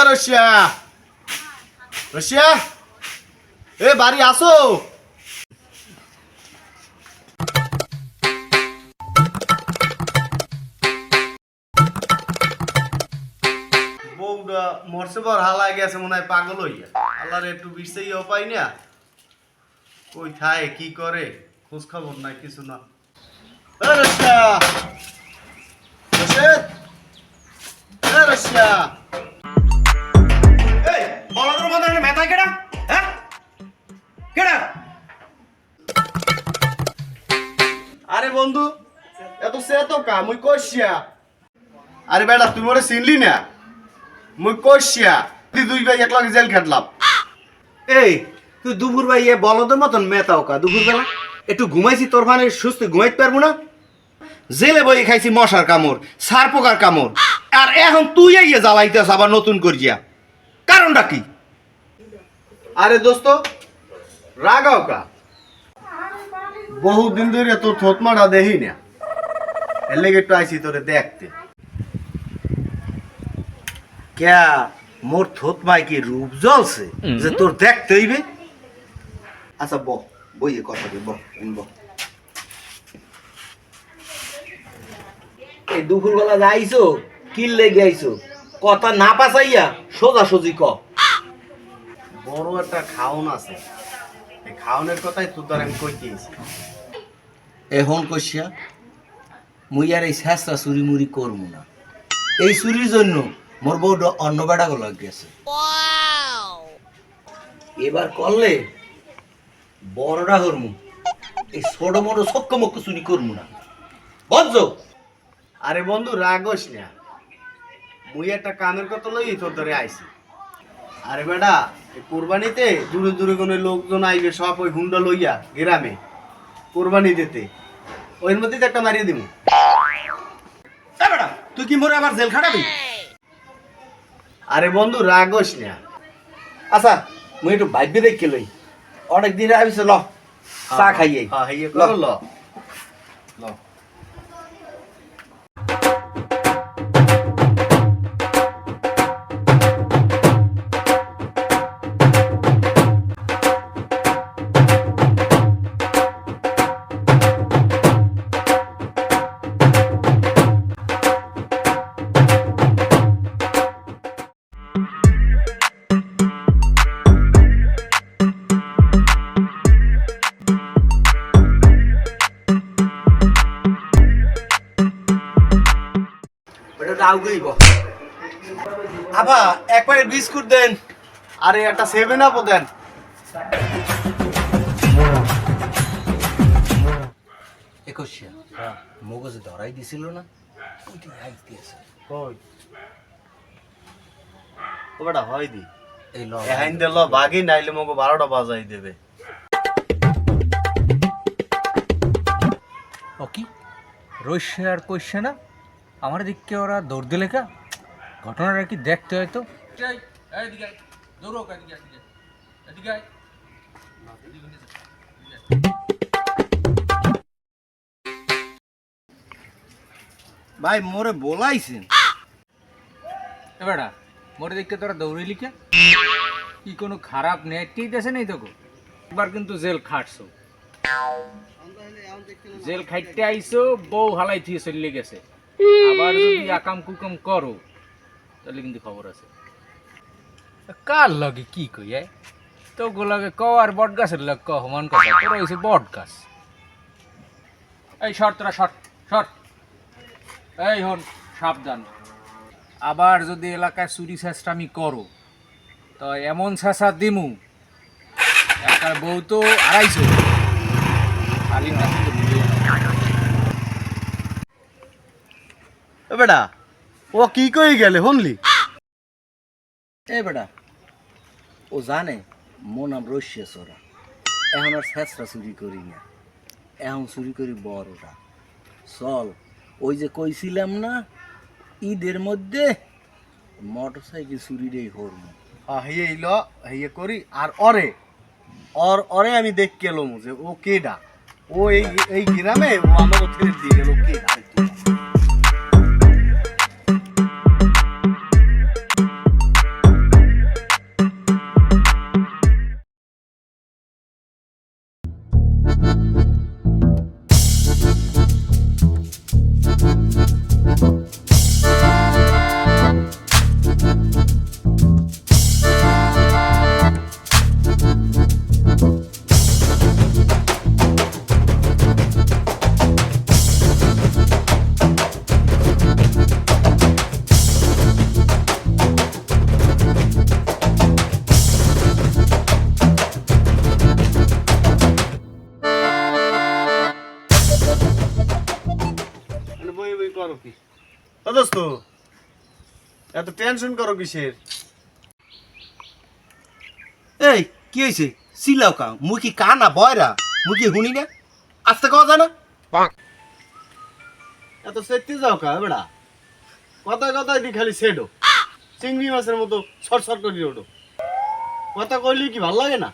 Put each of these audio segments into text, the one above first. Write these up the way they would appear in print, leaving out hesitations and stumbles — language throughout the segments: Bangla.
রশিয়া রশিয়া এ বাড়ি আসো। বউটা মরছে পর হালাই গেছে মনে হয় পাগল হইয়া। আল্লাহর একটু বিষেই পাই না, কই খায় কি করে খোঁজ খবর নাই কিছু না। রশিয়া রশিয়া এই বলদের মধ্যে মেথা কেডা? হ্যাঁ কেডা? আরে বন্ধু এত সে তো কা মুই কইছিয়া। আরে বেটা তুই মোরে চিনলি না, মুই কইছিয়া দুই ভাই একলাগে জেল খাটলাম। এই তুই দুপুর ভাই বলদের মতন মেথাও কা দুপুর বেলা একটু ঘুমাইছি তোর মানে সুস্থ ঘুমাইতে পারবো না? জেলে বই খাইছি মশার কামড় সার পোকার কামড়, আর এখন তুই আইয়া জ্বালাইতেছ আবার নতুন করিয়া, কারণটা কি? আরে দোস্ত রাগাও কা, বহুদিন ধরে তোর থতমাটা দেখি না, এর লেগে একটু আইছি তোরে দেখতে। ক্যা মোর থোত মাই কি রূপ জ্বলছে যে তোর দেখতে হইবে? আচ্ছা বইয়ে কথা বল বল। এই দুপুরবেলা যাইছো কি লেগে আইছো? কথা না পাচাইয়া সোজাসুজি ক। বড় একটা খাওন আছে, এই খাওনের কথাই তোর দ্বারা আমি কইতে আইছি। এখন কইয়া মুই আর এই শেষটা চুরি মুড়ি করবো না। এই চুরির জন্য মোর বউটা অন্য বেড়া গুলো গেছে। এবার করলে বড়টা করমু, এই ছোট মোটো সক্ক মক্ক চুরি করবো না, বুঝছো? আরে বন্ধু রাগস না, মুই একটা কামের কথা লই তোর ধরে আইছি। আরে বেটা কোরবানিতে দূরে দূরে কোনো লোকজন আইবে সব ওই হুন্ডা লইয়া গ্রামে কোরবানি দিতে, ওইর মধ্যে একটা মারিয়ে দিব। বেটা তুই কি মোরে আবার জেল খাটাবি? আরে বন্ধু রাগস না। আচ্ছা মুই একটু ভাইবে দেখে লই, অনেক দিন আইছে, ল চা খাইয়ে হ্যাঁ হইয়ে করো ল ল। আবা এক প্যাকেট বিস্কুট দেন। আরে একটা 7 আপ দেন। একুশিয়া মগজে ধরাই দিছিল না, ওইটি হাইতে আছে। কই ও বেটা হয় দি এই ল এহাইন দে ল বাগি নাইলে মগো 12টা বাজাই দেবে। ও কি রইছে আর কইছে না, আমার দিকে ওরা দৌড় দিলে কা? ঘটনাটা কি দেখতে হয়তো। ভাই মোরে বলাইছেন এবারা মোরে দিকে তোরা দৌড়িলি কে? কি কোনো খারাপ নেটই দেশে নেই তোকে? একবার কিন্তু জেল খাটছো, জেল খাইতে আইছো, বউ হালাই থিয়ে চলে গেছে, আবার যদি আকাম কুকাম করো তাহলে কিন্তু খবর আছে। কার লগে কি কই তো গোলাগে ক আর বট গাছের লগ ক সমান কথা, তোরা হইছে বট গাছ। এই শর্ট তোরা শর্ট শর্ট, এই হন সাবধান, আবার যদি এলাকায় চুরি চেষ্টামি করো তো এমন চেঁচা দিমু, একটা বউ তো আড়াইছো খালি না। বেটা ও কি কই গেলে শুনলি? এ বেটা ও জানে মো নাম রশিয়া চোরা, এখন আর শেষরা চুরি করি না, এখন চুরি করি বড়টা। চল ওই যে কইছিলাম না ঈদের মধ্যে মোটর সাইকেল চুরিটাই হরমু। হইয়ে ল হইয়ে করি। আর ওরে আমি দেখ গেলাম যে ও কেডা, ও এই গ্রামে ও আমাকে ছেড়ে দিয়ে গেল কেডা। করো কি? ও দোস্ত, এত টেনশন করো কিসের? এই কি হয়েছে সিলাও কা মুই কি কানা বয়রা মুই কি শুনি না আস্তে কথা জানা এত সেটতে যাও কা বেড়া? কথায় কথায় দি খালি সেডো, চিংড়ি মাছের মতো সরসর করে ওঠো। কথা কইলে কি ভাল লাগে না?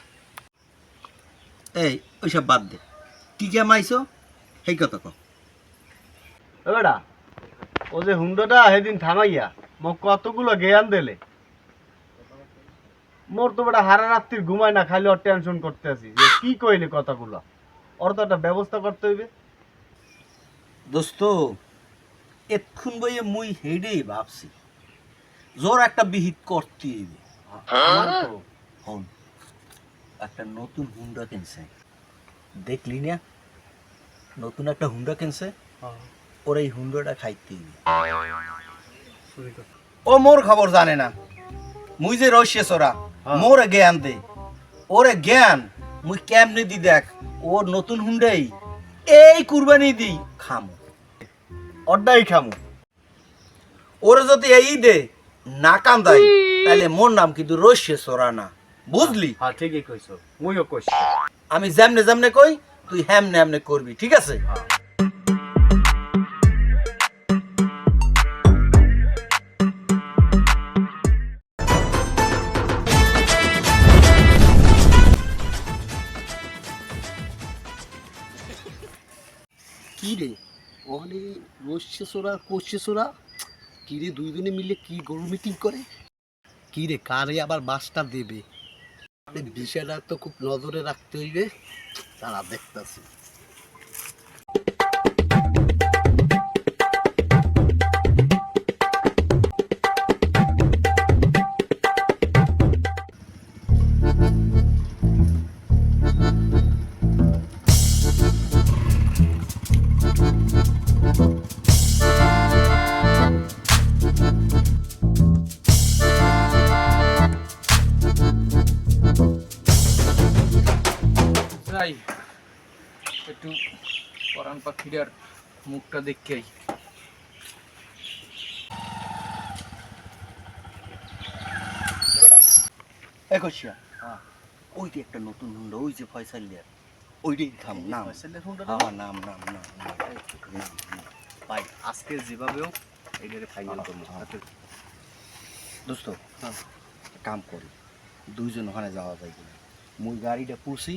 এই ওইসব বাদ দে কি কেমাইছো সেই কথা কও এ বেড়া, ও যে হুন্ডটা সেদিন থামাইয়া মোক কতগুলো জ্ঞান দিলে, মোর তো বেটা হারা রাত্রির ঘুমায় না, খালি ওর টেনশন করতে আছি যে কি কইলে কথাগুলো। ওর তো একটা ব্যবস্থা করতে হইবে। দোস্ত এক্ষুন বইয়ে মুই হেডেই ভাবছি জোর একটা বিহিত করতে হইবে আমার তো হন একটা নতুন হুন্ডা কিনছে দেখলি না নতুন একটা হুন্ডা কিনছে ওর এই হুন্ডাটা খাইতে হইবে চুরি কর। ও মোর খবর জানে না মুই যে রইছে সোরা মোরে জ্ঞান দে ওরে জ্ঞান মুই কেমনে দি দেখ ওর নতুন হুন্ডাই এই কুরবানি দি খামু অড্ডাই খামু। ওরে যদি এই দে না কান্দাই তাহলে মোর নাম কিন্তু রইছে সোরা না বুঝলি হ্যাঁ ঠিকই কইছো, মুইও কইছি। আমি যেমনে যেমনে কই তুই হেমনে হেমনে করবি ঠিক আছে কি রে ওখানে রসছে সোরা করছে সোরা কি রে দুইজনে মিলে কি গরু মিটিং করে কি রে কারে আবার বাসটা দেবে এই বিষয়টা তো খুব নজরে রাখতে হইবে তারা দেখতেছি যাই একটু পরান পাখিটার মুখটা দেখে আই। একশিয়া ওই যে একটা নতুন হুন্ডা ওই যে ফয়সালিয়ার ওইটাই খাম নাম ফয়সালের হুন্ডা আমার নাম নাম নাম নাম ভাই আজকে যেভাবেও এইটারে ফাইনাল করবো। দোস্ত কাম করি দুইজন ওখানে যাওয়া যায় কিনা মুই গাড়িটা পুষি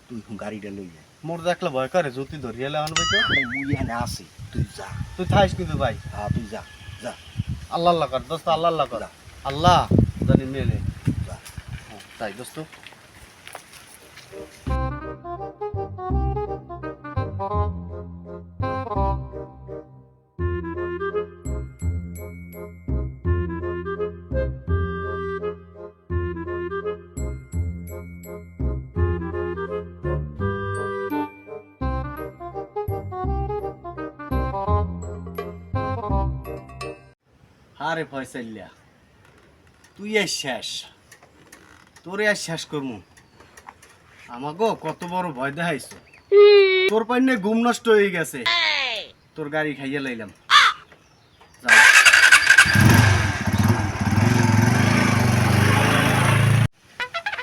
তুই গাড়িটা লই যা মোর দেখলে ভয় করে, জুতি ধরিয়ালে আনবে তো। মুই এখানে আসি তুই যা তুই থাইস কিন্তু ভাই। হ্যাঁ তুই যা যা আল্লাহ আল্লাহ কর দোস্ত, আল্লাহ আল্লাহ কর, আল্লাহ জানি মেলে। যা তাই দোস্ত। আরে ফয়সালিয়া, তুই আর শেষ, তোরে আর শেষ করমু। আমাগো কত বড় ভয় দেখাইছো, তোর পাইনে ঘুম নষ্ট হয়ে গেছে, তোর গাড়ি খাইয়ে লাইলাম। যা।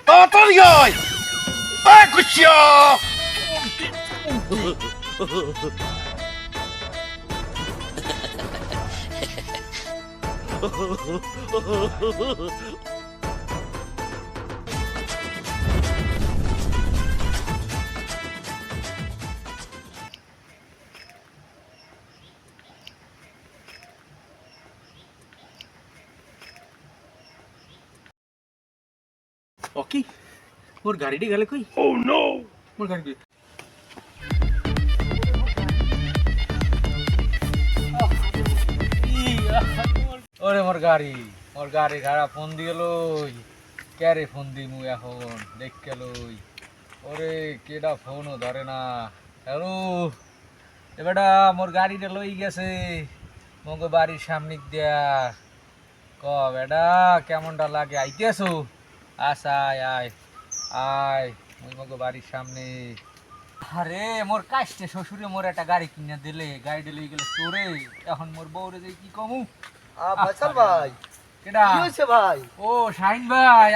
তাড়াতাড়ি আয় এই কুচিয়া ওকে মোর গাড়িটি গেলে কই? ও নো মোর গাড়ি কই? ওরে মোর গাড়ি খারাপ, ফোন দিয়ে লই ক্যারে ফোন দিমু এখন দেখ লই। ওরে কেডা ফোনও ধরে না। হ্যালো এ বেটা, মোর গাড়িটা লই গেছে মগ বাড়ির সামনে দিয়া। ক বেটা কেমনটা লাগে, আইতেছো? আস আয় আয় আয় মুই মগ বাড়ির সামনে। আরে মোর কাশতে শ্বশুরে মোর একটা গাড়ি কিনে দিলে গাড়ি লই গেলে চোরে এখন মোর বউরে যে কি কমু ফয়সাল ভাই কেডা কি হইছে ভাই? ও শাহিন ভাই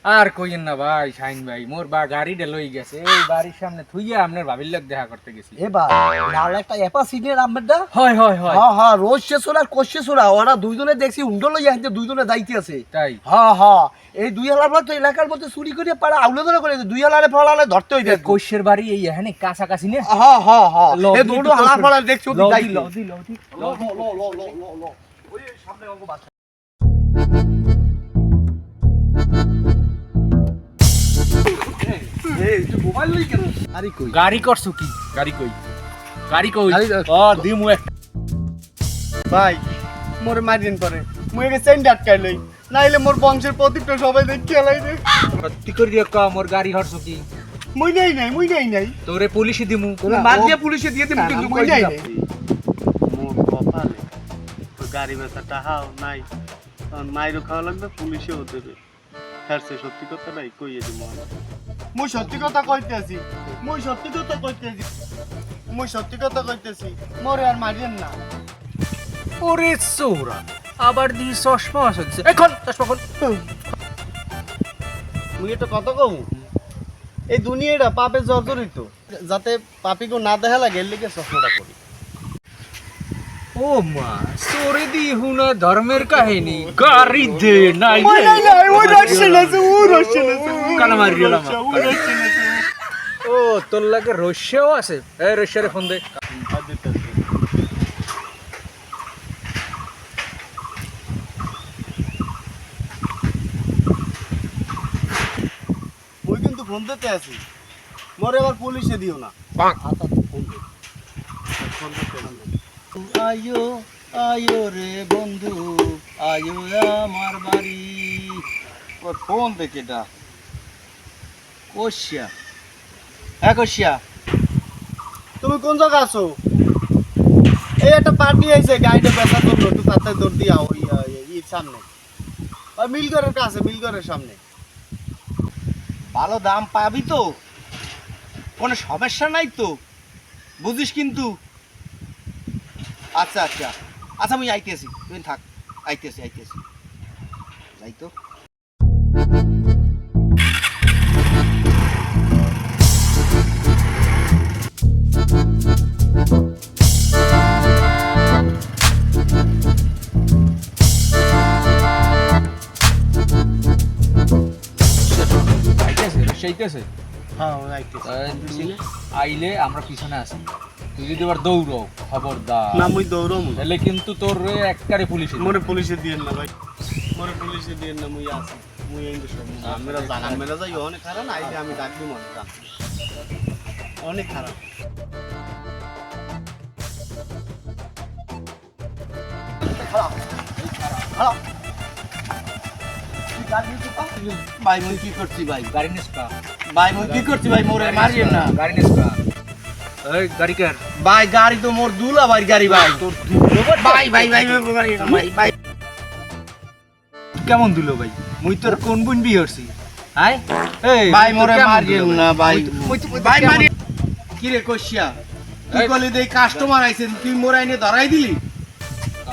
আর কইেন না ভাই শাহিন ভাই মোর বা গাড়িটা লই গেছে এই বাড়ির সামনে থুইয়া আপনার ভাবির লোক দেখা করতে গেছি এ ভাই লাল একটা এপা সিনিয়র আমবেদা। হয় হয় হয় হ্যাঁ হ্যাঁ রোজ শেষরা আর কোষ শেষরা ওরা দুইজনে দেখছি উন্ডো লইয়া হাতে দুইজনে যাইতে আছে। তাই হ্যাঁ হ্যাঁ এই দুই হালার তো এলাকার মধ্যে চুরি করে পাড়া আউলে ধরে করে দুই হালারে ফলালে ধরতে হইছে। কৈশের বাড়ি এই এখানে কাছাকাছি নে হ্যাঁ হ্যাঁ হ্যাঁ লও, এই দি দুটো তো হালার কৈশের। ফলালে দেখছো লও দি, যাইতে। লও দি, লও দি। ল ল ল ল ল ল ওই সামনে অঙ্গ বাচ্চা এই তুই মোবাইল লই কেন? আরে কই গাড়ি করছো কি গাড়ি কই গাড়ি কই গাড়ি- ও দিমু একটা ভাই মোরে মারিন করে মুই একে চেন আটকাই লই নাইলে মোর বংশের প্রদীপটা সবাই দেখি খেলাই রে সত্যি করে দিয়ে ক মোর গাড়ি হরছো কি মুই নাই নাই তোরে পুলিশে দিমু তোরে মার দিয়ে পুলিশে দিয়ে দিম কিন্তু মুই কই নাই দিলাম। মোর কপালে তো গাড়ি বেচা টাহাও নাই তখন মাইরও খাওয়া লাগবে পুলিশেও দেবে হ্যাঁ সে সত্যি কথা নাই কইয়ে দিব মুই সত্যি কথা কইতেছি মোরে আর মারিয়েন না ওরে চৌরা আবার দি চশমা আছে এখন চশমা কোন মুই এটা কত কম এই দুনিয়াটা পাপে জর্জরিত যাতে পাপিকে না দেখা লাগে এর লিগে চশমাটা করি ও মা সরে দি হুনা ধর্মের কাহিনী গাড়ি দে নাই কানা মারি দিলাম ও তোর লাগে রস্যও আছে এই রস্যরে ফোন দে মুই কিন্তু ফোন দিতে আছি মরে আবার পুলিশে দিও না আয়ো আয়ো রে বন্ধু আয়ো আমার বাড়ি। ওই ফোন দেখে এটা কোশিয়া হ্যাঁ কোশিয়া তুমি কোন জায়গা আছো এই একটা পার্টি আইছে গাড়িটা বেচা করলো তুই তাতে দৌড় দিয়া ওই ইর সামনে ওই মিলঘরের কাছে মিলঘরের সামনে ভালো দাম পাবি তো কোনো সমস্যা নাই তো বুঝিস কিন্তু আচ্ছা আচ্ছা আচ্ছা আমি আইতেছি তুই থাক আইতেছি যাই তো আইতেছে রস্যাইতেছে হ্যাঁ ওই আইতেছে আইলে আমরা পিছনে আছি তুই যদি এবার দৌড়ো খবরদার না মুই দৌড়মু তাহলে কিন্তু তোর একবারে পুলিশে মোরে পুলিশে দিয়েন না ভাই মোরে পুলিশে দিয়েন না মুই আছি মুই এই সব আমরা জানান মেলা যাই অনেক খারাপ না আইলে আমি ডাক দিব মনে জান অনেক খারাপ ভাই মুই কি করছি ভাই গাড়ি নিসকা ভাই মুই কি করছি ভাই মোরে মারিয়েন না গাড়ি নিসকা এই গাড়ি কার ভাই গাড়ি তো মোর দুলা ভাই গাড়ি ভাই ভাই ভাই ভাই ভাই ভাই কেমন দিল ভাই মুই তোর কোন বুন বিয়ে হরছি হাই এই ভাই তোর মোরে কেমন মারিয়েন দিলো না ভাই ভাই কেমন- মারি কি রে কোশিয়া তুই এই- বলি দেই কাস্টমার আইছেন তুই মোর আইনে ধরাই দিলি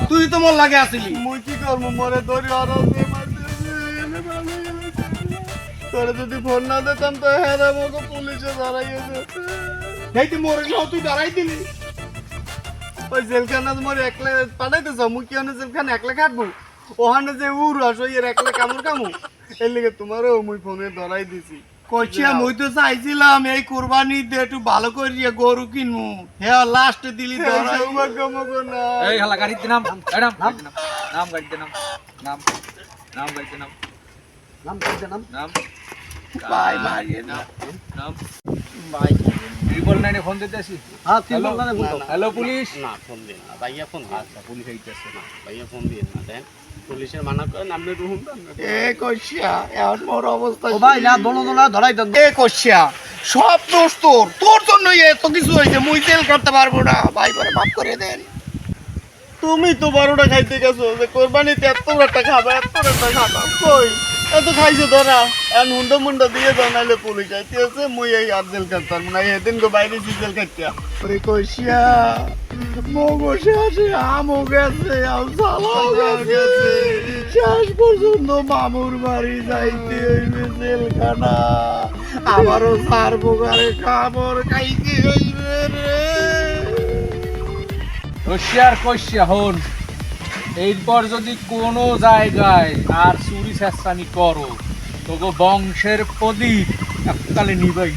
তুই তো মোর লাগে আসিলি মুই কি করবো মোরে ধরি আরামে তোরে যদি ফোন না দিতাম তো হ্যাঁ আমাকে পুলিশে ধরাইয়েছে এই তুই মোরে সহ তুই ধরাই দিলি ওই জেলখানা মোরে একলা পাঠাইতেছ মুই কি ওখানে জেলখানা একলা কাটবো ওখানে যে উর আসো এর একলা কামড় কামু এর লিগে তোমারও মুই ফোনে ধরাই দিছি কইছিয়া মুই তো চাইছিলাম এই কুরবানিতে একটু ভালো করিয়া গরু কিনমু হ্যাঁ লাস্ট দিলি ধরাই সৌভাগ্য মগো না এই হালা গাড়িতে নাম এই নাম নাম গাড়িতে নাম নাম নাম গাড়িতে নাম নাম ভাই মারিয়ে না নাম ভাই ট্রিপল নাইনে ফোন দিতে আসি হ্যাঁ তুই বল না হ্যালো পুলিশ না ফোন দিন না ভাইয়া ফোন দিন আচ্ছা পুলিশ আইতেছে না ভাইয়া ফোন দিন না দেন পুলিশের মানা করেন আপনি রুহুন এ কইছিয়া এখন মোর অবস্থা ও ভাই না দোনো দোনো ধরাই দেন এ কইছিয়া সব দোষ তোর জন্যই এত কিছু হয়েছে মুই তেল করতে পারবো না ভাই পরে মাফ করে দেন তুমি তো 12টা খাইতে গেছো যে কোরবানিতে এত একটা খাবা কই এত খাইছো ধরা এখন হুন্ডা মুন্ডা দিয়ে দাও নাহলে পুলিশ আইতে আছে মুই এই আর জেল কাটতাম না এদিন গো বাইরে জেল কাটতে ওরে কইসিয়া মগো শেষে আমও গেছে আর সালাও গেছে শেষ পর্যন্ত মামুর বাড়ি যাইতে হইবে জেলখানা আবারও সার বোগারে খাবার খাইতে হইবে রে রশিয়ার কইসিয়া হন এরপর যদি কোনো জায়গায় আর চুরি চেষ্টানি করো তোগো বংশের প্রদীপ এককালে নিবাই